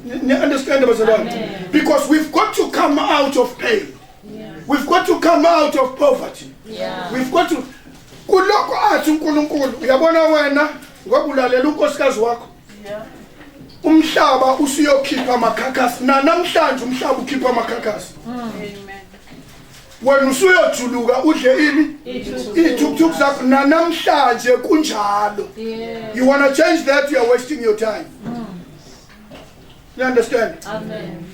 You understand what? Because we've got to come out of pain. We've got to come out of poverty. We've got to kuloko athi uNkulunkulu uyabona wena ngokulalela unkosikazi wakho. Umhlaba usiyokhipha amakhakhasi namhlanje umhlaba ukhipha amakhakhasi. Amen. Wena usuyojuluka udle ini ithukthuk zakho namhlanje kunjalo. You want to change that, you are wasting your time. You understand? Amen.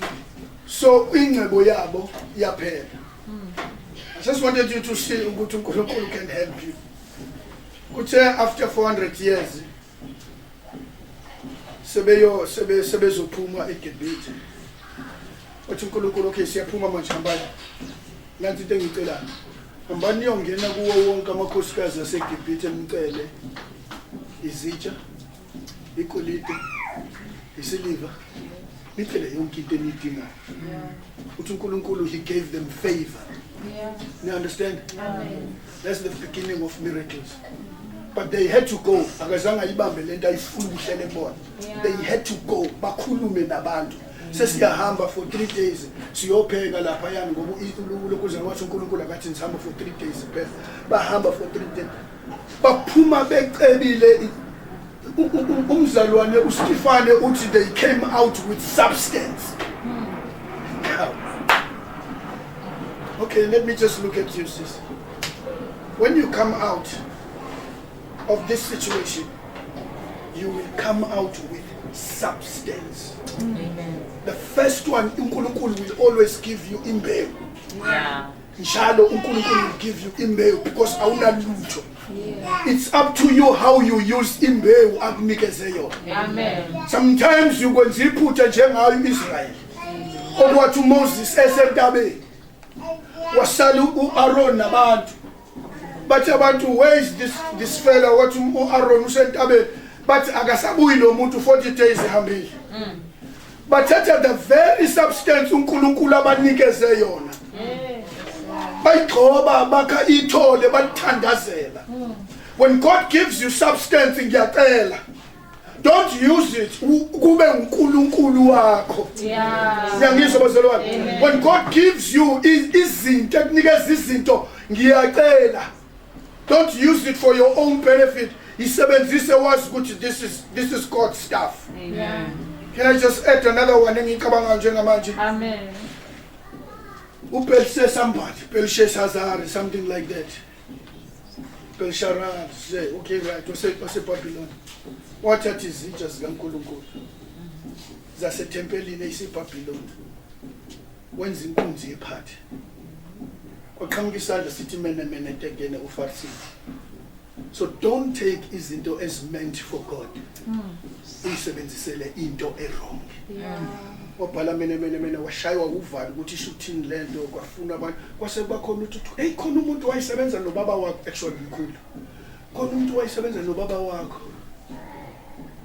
So ingcebo yabo yaphela. I just wanted you to see ukuthi uNkulunkulu can help you. Kuthe after 400 years sebezophuma eGibhithe. Uthi uNkulunkulu okay siyaphuma manje hambani. Nanti into engicelayo. Hambani niyongena kuwo wonke amakhosikazi aseGibhithe nicele izitsha, ikolite, isiliva. Nicele yonke into enidingayo. Uthi uNkulunkulu he gave them favor. You understand? Amen. That's the beginning of miracles. But they had to go. Akazange ayibambe lento ayifuna uhlele bona. They had to go. Bakhulume nabantu. Sesiyahamba for 3 days. Siyopheka lapha yani ngoba lokuze wathi uNkulunkulu akathi sihamba for 3 days phela. Bahamba for 3 days. Baphuma becebile umzalwane uStefane uthi they came out with substance. Okay, let me just look at you, sis. When you come out of this situation, you will come out with substance. Amen. The first one, uNkulunkulu will always give you imbewu. Yeah. Njalo uNkulunkulu will give you imbewu because awunalutho. It's up to you how you use imbewu akunikeze yona. Amen. Sometimes you kwenza iphutha njengayo uIsrael. Okwathi uMoses esentabeni. Wasala uAaron nabantu. Bathi abantu where is this fellow wathi uAaron usentabeni. But akasabuyi lo muntu 40 days ehambile. Bathatha the very substance uNkulunkulu abanikeze yona. Bayigcoba bakha ithole bathandazela. When God gives you substance ngiyacela, don't use it kube uNkulunkulu wakho. Ngiyangizwa bazalwane. When God gives you izinto ekunikeza izinto ngiyacela, don't use it for your own benefit. Isebenzise wazi ukuthi this is God's stuff. Amen. Can I just add another one engicabanga njengamanje? Amen. Upelse somebody, Belshazzar, something like that. Belshazzar, say, okay, right, wase Babylon. What that is it just kaNkulunkulu. Zasetempelini eseBabylon. Wenza inkunzi ephathi. Kwaqhamuka isandla sithi mene tegene uFarsi. So don't take izinto as meant for God. Uyisebenzisele into wrong. Wabhala mene washaywa uvalo ukuthi isho uthini lento kwafuna abantu kwase bakhona ukuthi hey khona umuntu wayesebenza nobaba wakho actually mkhulu. Khona umuntu wayesebenza nobaba wakho.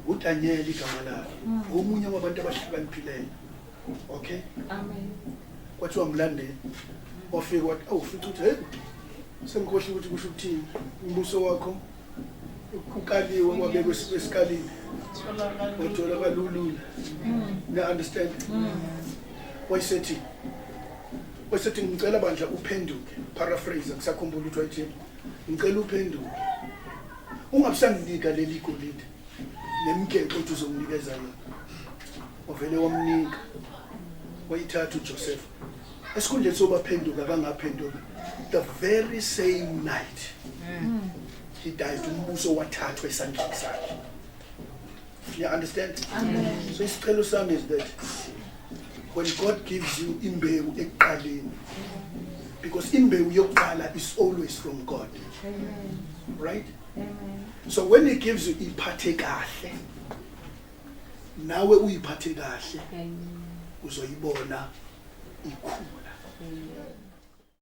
uDaniel igama lakhe. Omunye wabantu abahlakaniphile. Okay? Amen. Kwathiwa mlandeli. Wafika wathi awufica ukuthi hey sengikhohle ukuthi kusho ukuthini umbuso wakho ukaliwe wabekwe esikalini. Uthola kalulula. You understand? Wayesethi ngicela bandla uphenduke. Paraphrase ngisakhumbula ukuthi wayethi ngicela uphenduke. Ungabisanginika leli golide. Nemkeke ukuthi uzonginikeza yona. Ovele wamnika. Wayithatha uJoseph. Esikhundleni sobaphenduka kangaphenduka. The very same night. He died. Umbuso wathathwa esandleni sakhe. You understand? Amen. So isicelo sami is that when God gives you imbewu ekuqaleni, because imbewu yokuqala is always from God. Amen. Right? Amen. So when he gives you iphathe kahle, nawe uyiphathe kahle, uzoyibona ikhula.